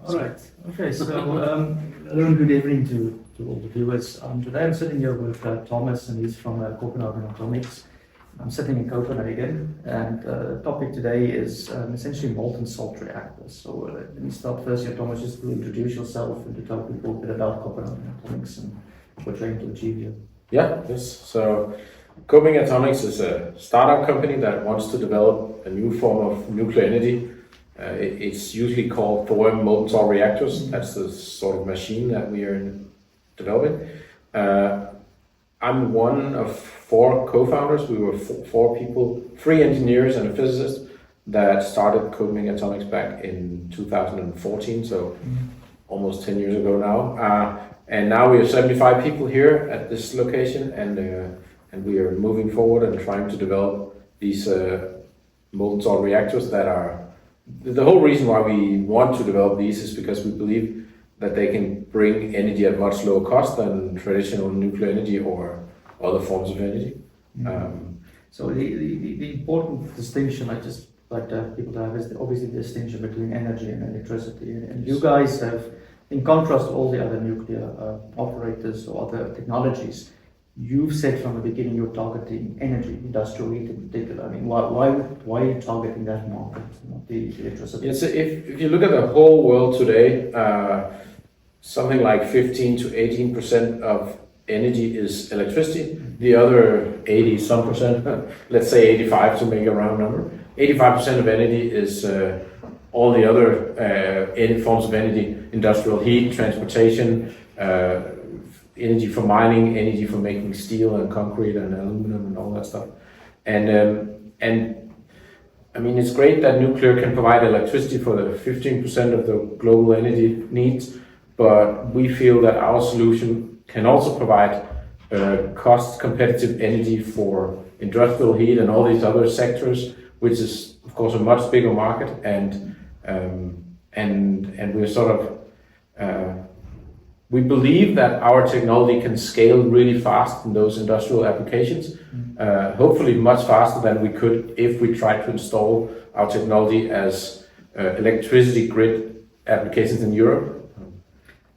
All right. Okay. So, hello and good evening to all the viewers. Today I'm sitting here with Thomas, and he's from Copenhagen Atomics. I'm sitting in Copenhagen, and the topic today is essentially molten salt reactors. So, let me start first here, Thomas, just to introduce yourself and to tell people a bit about Copenhagen Atomics and what you're trying to achieve here. Yes. So, Copenhagen Atomics is a startup company that wants to develop a new form of nuclear energy. It's usually called thorium molten salt reactors. That's the sort of machine that we are developing. I'm one of 4 co-founders. We were 4 people, 3 engineers and a physicist that started Copenhagen Atomics back in 2014, so almost 10 years ago now. And now we have 75 people here at this location, and we are moving forward and trying to develop these molten salt reactors that are. The whole reason why we want to develop these is because we believe that they can bring energy at much lower cost than traditional nuclear energy or other forms of energy. So the important distinction, I just like to have people to have, is obviously the distinction between energy and electricity. And you guys have, in contrast to all the other nuclear operators or other technologies, you've said from the beginning you're targeting energy, industrial heat in particular. I mean, why are you targeting that market, not the electricity? Yes, if you look at the whole world today, something like 15 to 18% of energy is electricity. The other 80-some percent, let's say 85 to make a round number, 85% of energy is all the other forms of energy: industrial heat, transportation, energy for mining, energy for making steel and concrete and aluminum and all that stuff. And I mean, it's great that nuclear can provide electricity for the 15% of the global energy needs, but we feel that our solution can also provide cost competitive energy for industrial heat and all these other sectors, which is of course a much bigger market, and we're sort of we believe that our technology can scale really fast in those industrial applications, hopefully much faster than we could if we tried to install our technology as electricity grid applications in Europe.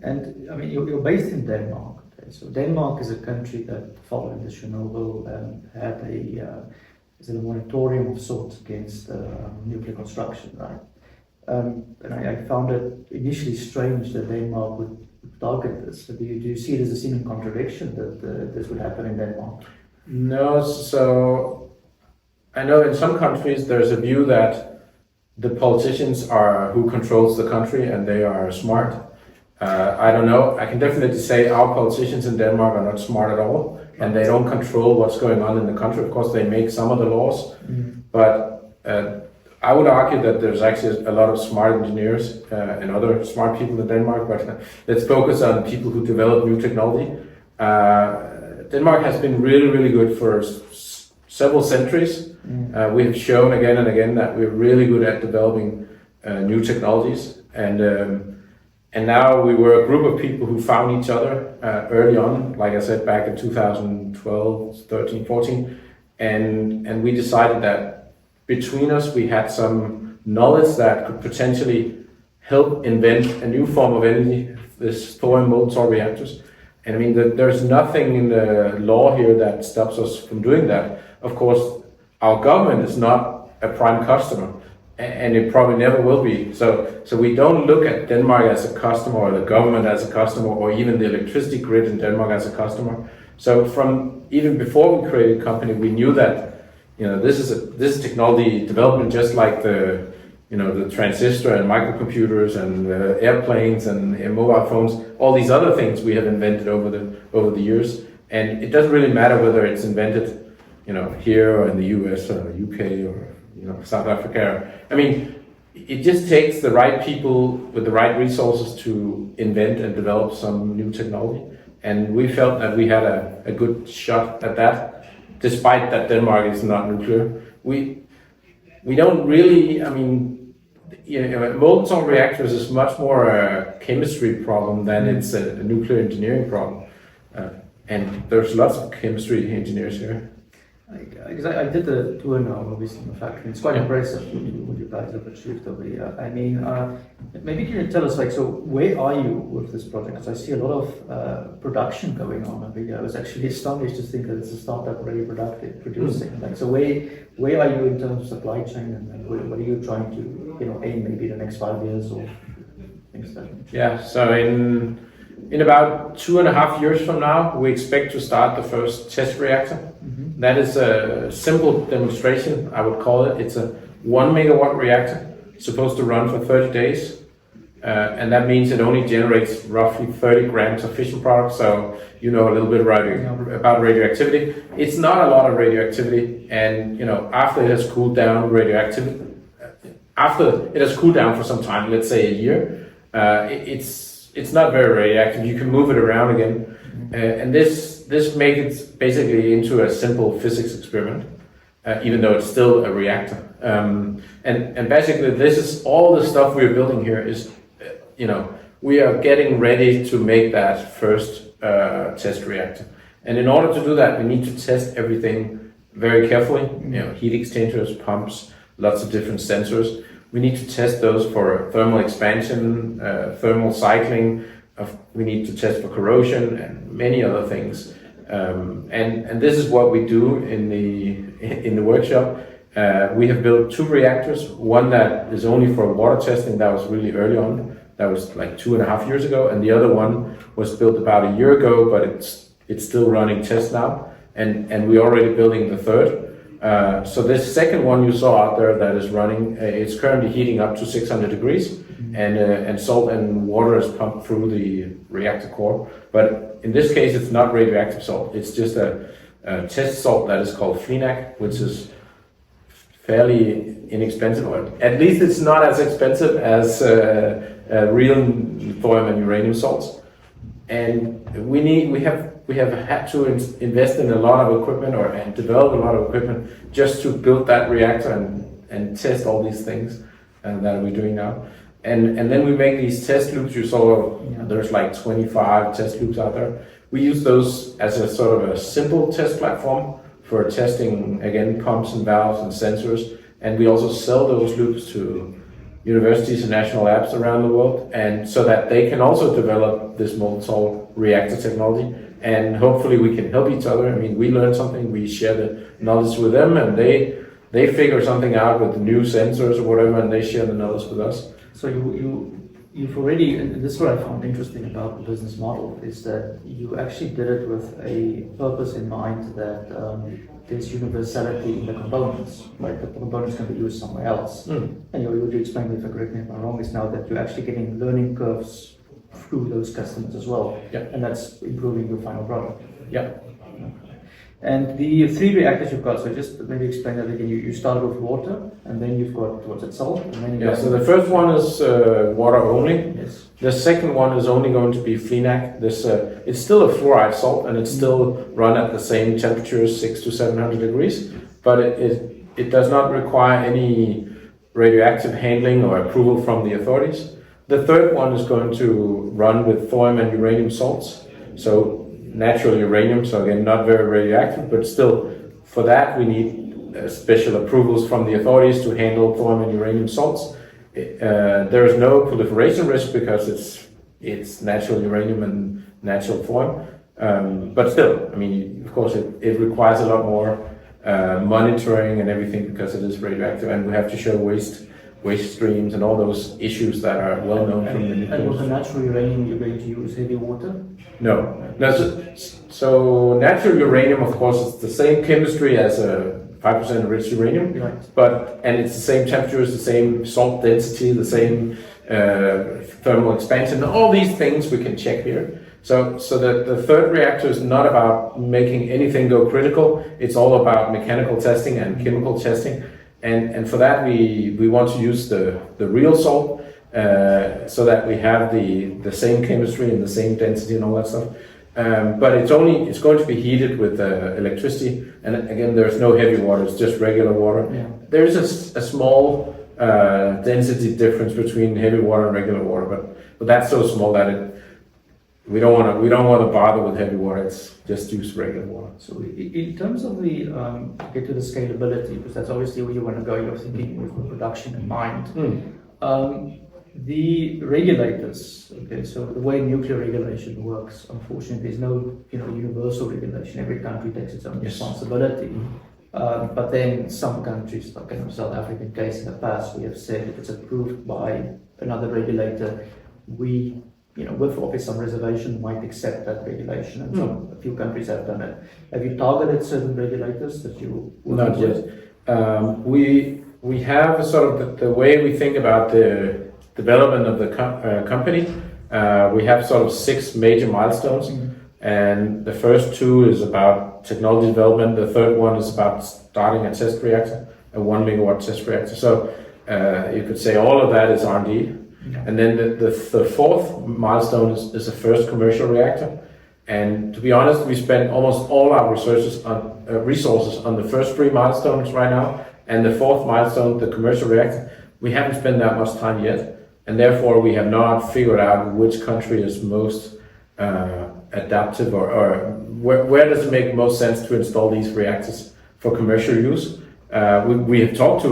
And I mean, you're based in Denmark. Okay? So Denmark is a country that, following the Chernobyl, had a moratorium of sorts against nuclear construction, right? And I found it initially strange that Denmark would target this. So do you see it as a seeming contradiction that this would happen in Denmark? No, so I know in some countries there's a view that the politicians are who controls the country and they are smart. I don't know. I can definitely say our politicians in Denmark are not smart at all, and they don't control what's going on in the country. Of course, they make some of the laws, but I would argue that there's actually a lot of smart engineers and other smart people in Denmark, but let's focus on people who develop new technology. Denmark has been really, really good for several centuries. We have shown again and again that we're really good at developing new technologies, and now we were a group of people who found each other early on, like I said, back in 2012, 13, 14, and we decided that between us, we had some knowledge that could potentially help invent a new form of energy, this thorium molten salt reactors. And I mean, there's nothing in the law here that stops us from doing that. Of course, our government is not a prime customer, and it probably never will be. So we don't look at Denmark as a customer, or the government as a customer, or even the electricity grid in Denmark as a customer. So from even before we created the company, we knew that this is technology development, just like the transistor and microcomputers and airplanes and mobile phones, all these other things we have invented over the years. And it doesn't really matter whether it's invented, here or in the US or UK or South Africa. I mean, it just takes the right people with the right resources to invent and develop some new technology. And we felt that we had a good shot at that. Despite that Denmark is not nuclear, we don't really. I mean, molten salt reactors is much more a chemistry problem than it's a nuclear engineering problem, and there's lots of chemistry engineers here. Because I did the tour now, obviously, in the factory. It's quite Yeah. impressive what you guys have achieved over here. I mean, maybe can you tell us, like, so where are you with this project? Because I see a lot of production going on over here. I was actually astonished to think that it's a startup already producing. Like, so where are you in terms of supply chain, and what are you trying to, aim maybe the next 5 years or things like that? Yeah, so in about 2.5 years from now, we expect to start the first test reactor. That is a simple demonstration, I would call it. It's a 1 megawatt reactor, supposed to run for 30 days. And that means it only generates roughly 30 grams of fission product. So you know a little bit about radioactivity. It's not a lot of radioactivity. And after it has cooled down for some time, let's say a year, it's not very radioactive. You can move it around again. And this makes it basically into a simple physics experiment, even though it's still a reactor. And basically, this is all the stuff we're building here is, we are getting ready to make that first test reactor. And in order to do that, we need to test everything very carefully. Heat exchangers, pumps, lots of different sensors. We need to test those for thermal expansion, thermal cycling. We need to test for corrosion and many other things. And this is what we do in the workshop. We have built 2 reactors. One that is only for water testing. That was really early on. That was like 2.5 years ago. And the other one was built about a year ago, but it's still running tests now. And we're already building the third. So this second one you saw out there that is running, it's currently heating up to 600 degrees, and salt and water is pumped through the reactor core. But in this case, it's not radioactive salt. It's just a test salt that is called FLINAC, which is fairly inexpensive. Or at least it's not as expensive as real thorium and uranium salts. And we have had to invest in a lot of equipment and develop a lot of equipment just to build that reactor and test all these things that we're doing now. And then we make these test loops. You saw there's like 25 test loops out there. We use those as a sort of a simple test platform for testing, again, pumps and valves and sensors. And we also sell those loops to universities and national labs around the world, and so that they can also develop this molten salt reactor technology. And hopefully we can help each other. I mean, we learn something, we share the knowledge with them, and they figure something out with the new sensors or whatever, and they share the knowledge with us. So you've already, and this is what I found interesting about the business model, is that you actually did it with a purpose in mind that there's universality in the components, right? The components can be used somewhere else. And what you explained, if I correct me if I'm wrong, is now that you're actually getting learning curves through those customers as well. Yeah. And that's improving your final product. Yeah. And the 3 reactors you've got, so just maybe explain that again. You start with water, and then you've got, what's it, salt? And then Yeah, so the first one is water only. Yes. The second one is only going to be FLINAC. It's still a fluoride salt, and it's still run at the same temperature, 600 to 700 degrees, but it does not require any radioactive handling or approval from the authorities. The third one is going to run with thorium and uranium salts. So natural uranium, so again, not very radioactive, but still, for that we need special approvals from the authorities to handle thorium and uranium salts. There is no proliferation risk because it's natural uranium and natural thorium. But still, I mean, of course, it requires a lot more monitoring and everything because it is radioactive, and we have to show waste streams and all those issues that are well known from the nuclear. And with the natural uranium, you're going to use heavy water? No. So natural uranium, of course, is the same chemistry as a 5% enriched uranium, right. And it's the same temperatures, the same salt density, the same thermal expansion, all these things we can check here. So the third reactor is not about making anything go critical. It's all about mechanical testing and chemical testing. And for that, we want to use the real salt so that we have the same chemistry and the same density and all that stuff. But it's going to be heated with electricity. And again, there's no heavy water, it's just regular water. Yeah. There is a small density difference between heavy water and regular water, but that's so small that we don't want to bother with heavy water. It's just use regular water. So in terms of the get to the scalability, because that's obviously where you want to go. You're thinking with production in mind. The regulators. Okay, so the way nuclear regulation works, unfortunately, there's no universal regulation. Every country takes its own responsibility. But then some countries, like in the South African case in the past, we have said if it's approved by another regulator, we, with obviously some reservation, might accept that regulation. And a few countries have done it. Have you targeted certain regulators that you? Not yet. We have sort of the way we think about the development of the company. We have sort of 6 major milestones. And the first 2 is about technology development. The third one is about starting a test reactor, a 1 megawatt test reactor. So you could say all of that is R&D. And then the 4th milestone is the first commercial reactor. And to be honest, we spend almost all our resources on the first 3 milestones right now. And the 4th milestone, the commercial reactor, we haven't spent that much time yet. And therefore, we have not figured out which country is most adaptive or where does it make most sense to install these reactors for commercial use. We have talked to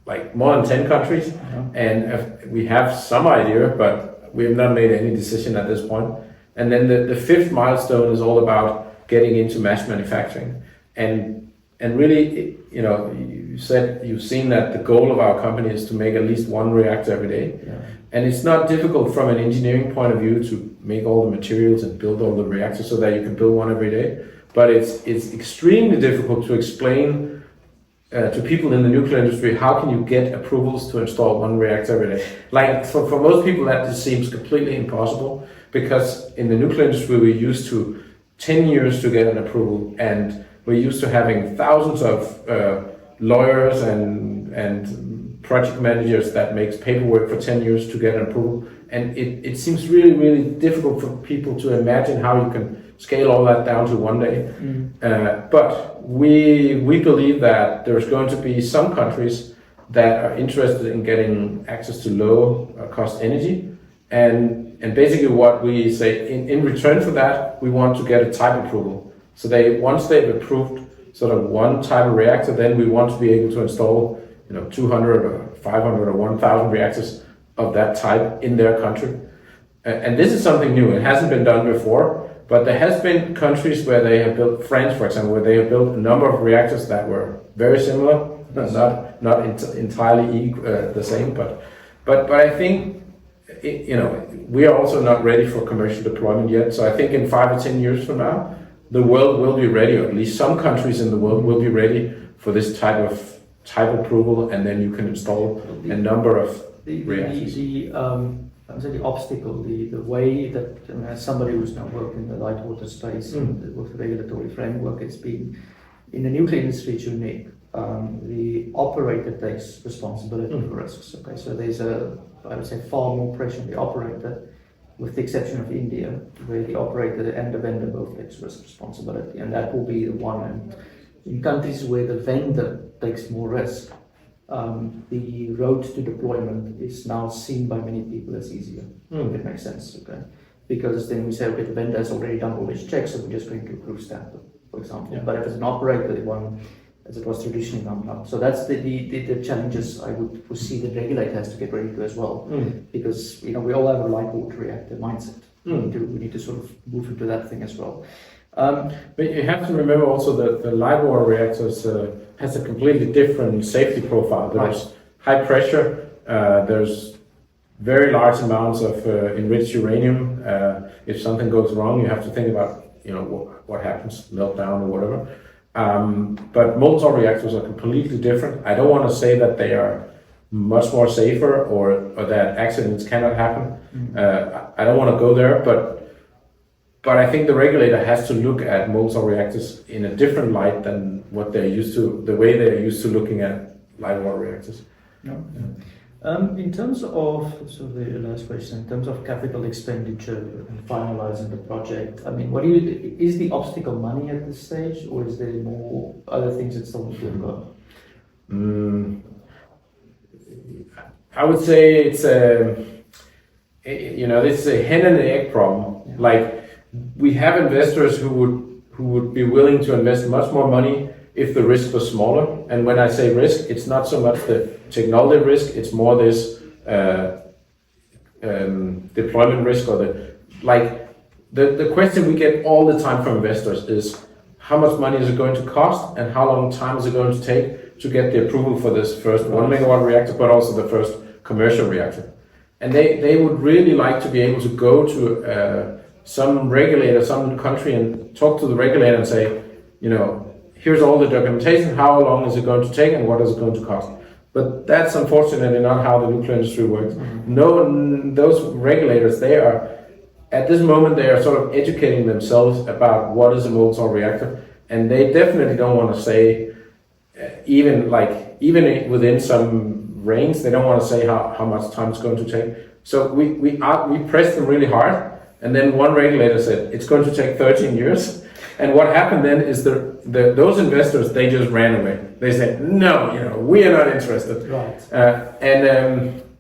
like more than 10 countries, and we have some idea, but we have not made any decision at this point. And then the 5th milestone is all about getting into mass manufacturing. And really, you said you've seen that the goal of our company is to make at least 1 reactor every day. And it's not difficult from an engineering point of view to make all the materials and build all the reactors so that you can build 1 every day. But it's extremely difficult to explain to people in the nuclear industry how can you get approvals to install 1 reactor every day. Like for most people that just seems completely impossible, because in the nuclear industry we're used to 10 years to get an approval, and we're used to having thousands of lawyers and project managers that makes paperwork for 10 years to get an approval. And it seems really, really difficult for people to imagine how you can scale all that down to 1 day. But we believe that there's going to be some countries that are interested in getting access to low cost energy. And basically what we say, in return for that, we want to get a type approval. So once they've approved sort of 1 type of reactor, then we want to be able to install 200 or 500 or 1,000 reactors of that type in their country. And this is something new. It hasn't been done before, but there has been countries where they have built, France for example, where they have built a number of reactors that were very similar, not entirely the same, but I think we are also not ready for commercial deployment yet. So I think in 5 or 10 years from now, the world will be ready, or at least some countries in the world will be ready for this type approval, and then you can install a number of reactors. The obstacle, the way that as somebody who's now worked in the light water space and with the regulatory framework, it's been in the nuclear industry it's unique. The operator takes responsibility for risks. Okay, so there's I would say far more pressure on the operator, with the exception of India, where the operator and the vendor both takes risk responsibility, and that will be the one. And in countries where the vendor takes more risk, the road to deployment is now seen by many people as easier. If it makes sense, okay? Because then we say, okay, the vendor has already done all these checks, so we're just going to approve standard, for example. But if it's an operator, the one, as it was traditionally done. So that's the challenges I would foresee the regulator has to get ready to as well, because we all have a light water reactor mindset. We need to sort of move into that thing as well. But you have to remember also that the light water reactors has a completely different safety profile. There's high pressure, there's very large amounts of enriched uranium. If something goes wrong, you have to think about what happens, meltdown or whatever. But molten reactors are completely different. I don't want to say that they are much more safer or that accidents cannot happen. I don't want to go there, but I think the regulator has to look at molten reactors in a different light than what they're used to, the way they're used to looking at light water reactors. In terms of, so the last question, in terms of capital expenditure and finalizing the project, I mean, is the obstacle money at this stage, or is there more other things that still need to occur? I would say this is a hen and egg problem. Yeah. Like, we have investors who would be willing to invest much more money if the risk was smaller. And when I say risk, it's not so much the technology risk, it's more this deployment risk, or the question we get all the time from investors is, how much money is it going to cost, and how long time is it going to take to get the approval for this first 1 megawatt reactor, but also the first commercial reactor. And they would really like to be able to go to some regulator, some country, and talk to the regulator and say, here's all the documentation, how long is it going to take, and what is it going to cost? But that's unfortunately not how the nuclear industry works. Mm-hmm. No, those regulators, at this moment, they are sort of educating themselves about what is a molten reactor, and they definitely don't want to say, even within some range, they don't want to say how much time it's going to take. So we pressed them really hard, and then one regulator said it's going to take 13 years. And what happened then is those investors, they just ran away. They said, no, we are not interested. Right.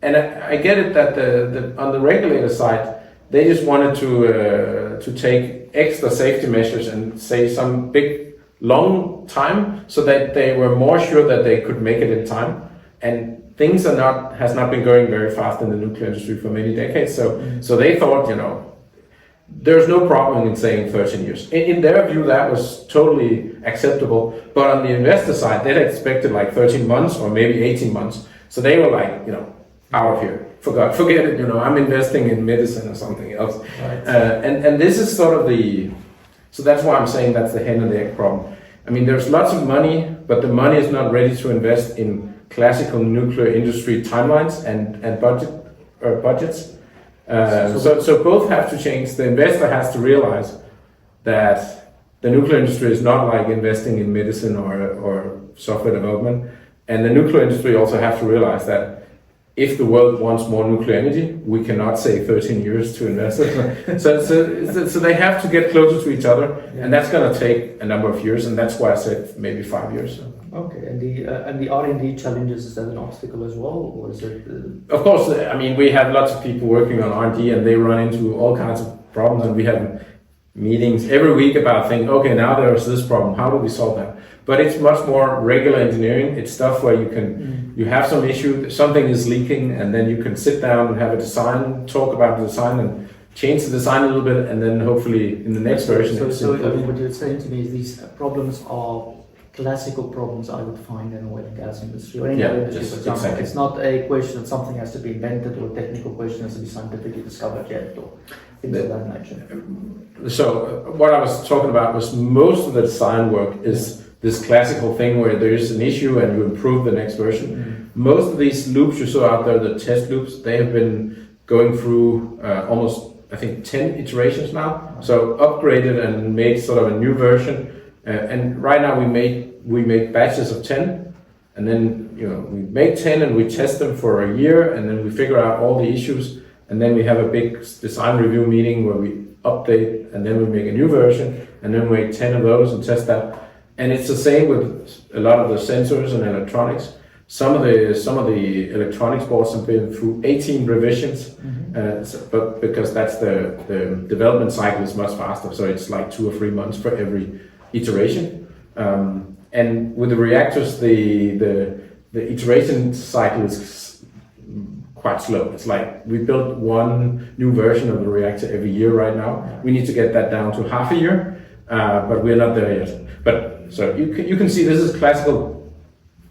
And I get it that on the regulator side, they just wanted to take extra safety measures and say some big long time, so that they were more sure that they could make it in time. And things has not been going very fast in the nuclear industry for many decades. So they thought, there's no problem in saying 13 years. In their view, that was totally acceptable. But on the investor side, they'd expected like 13 months or maybe 18 months. So they were like, out of here. Forget it. I'm investing in medicine or something else. Right. And this is sort of so that's why I'm saying that's the hen and the egg problem. I mean, there's lots of money, but the money is not ready to invest in classical nuclear industry timelines and budgets. So both have to change. The investor has to realize that the nuclear industry is not like investing in medicine or software development, and the nuclear industry also have to realize that if the world wants more nuclear energy, we cannot say 13 years to invest it. So they have to get closer to each other, and that's going to take a number of years, and that's why I said maybe 5 years. Okay, and the R&D challenges, is that an obstacle as well, or is it? Of course, I mean, we have lots of people working on R&D, and they run into all kinds of problems, and we have meetings every week about thinking, okay, now there's this problem, how do we solve that? But it's much more regular engineering. It's stuff where you have some issue, something is leaking, and then you can sit down and have a design, talk about the design, and change the design a little bit, and then hopefully in the next version. So what you're saying to me is these problems are classical problems I would find in the oil and gas industry or any other industry, for example. Exactly. It's not a question that something has to be invented or a technical question has to be scientifically discovered yet or things of that nature. So what I was talking about was most of the design work is this classical thing where there is an issue and you improve the next version. Most of these loops you saw out there, the test loops, they have been going through almost, I think, 10 iterations now. So upgraded and made sort of a new version. And right now we make batches of 10, and then we make 10 and we test them for a year, and then we figure out all the issues, and then we have a big design review meeting where we update, and then we make a new version, and then we make 10 of those and test that. And it's the same with a lot of the sensors and electronics. Some of the electronics boards have been through 18 revisions, but because that's the development cycle is much faster, so it's like 2 or 3 months for every iteration. And with the reactors, the iteration cycle is quite slow. It's like we build one new version of the reactor every year right now. We need to get that down to half a year, but we're not there yet. But so you can see this is classical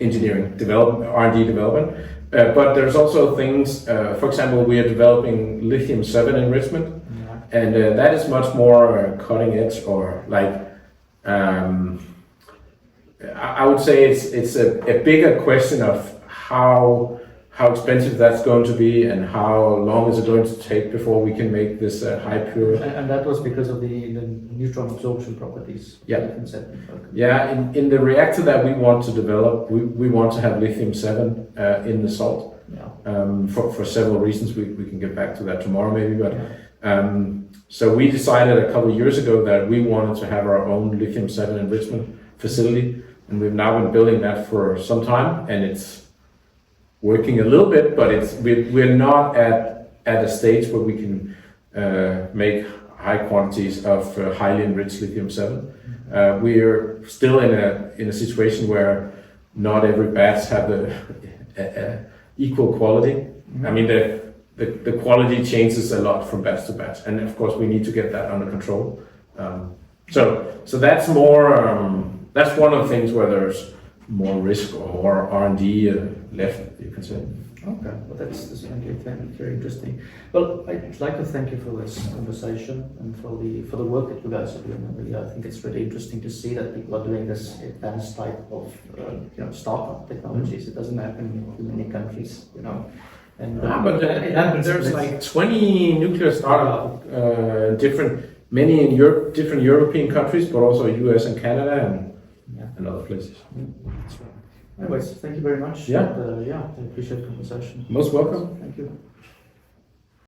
engineering development, R&D development. But there's also things. For example, we are developing lithium-7 enrichment, and that is much more cutting edge, or like. I would say it's a bigger question of how expensive that's going to be and how long is it going to take before we can make this high pure. And that was because of the neutron absorption properties. Yeah. Yeah. In the reactor that we want to develop, we want to have lithium-7 in the salt. Yeah. For several reasons. We can get back to that tomorrow maybe, but. Yeah. So we decided a couple of years ago that we wanted to have our own lithium-7 enrichment facility, and we've now been building that for some time, and it's working a little bit, but we're not at at a stage where we can make high quantities of highly enriched lithium-7. We are still in a situation where not every batch have the equal quality. I mean, the quality changes a lot from batch to batch, and of course we need to get that under control. So that's more. That's one of the things where there's more risk or more R&D left, you can say. Okay, well that's very interesting. Well, I'd like to thank you for this conversation and for the work that you guys are doing. Really, I think it's really interesting to see that people are doing this advanced type of startup technologies. It doesn't happen in many countries, And but it happens. There's like 20 nuclear startup, many in Europe, different European countries, but also US and Canada and other places. That's right. Anyways, thank you very much. Yeah. And, I appreciate the conversation. Most welcome. Thank you.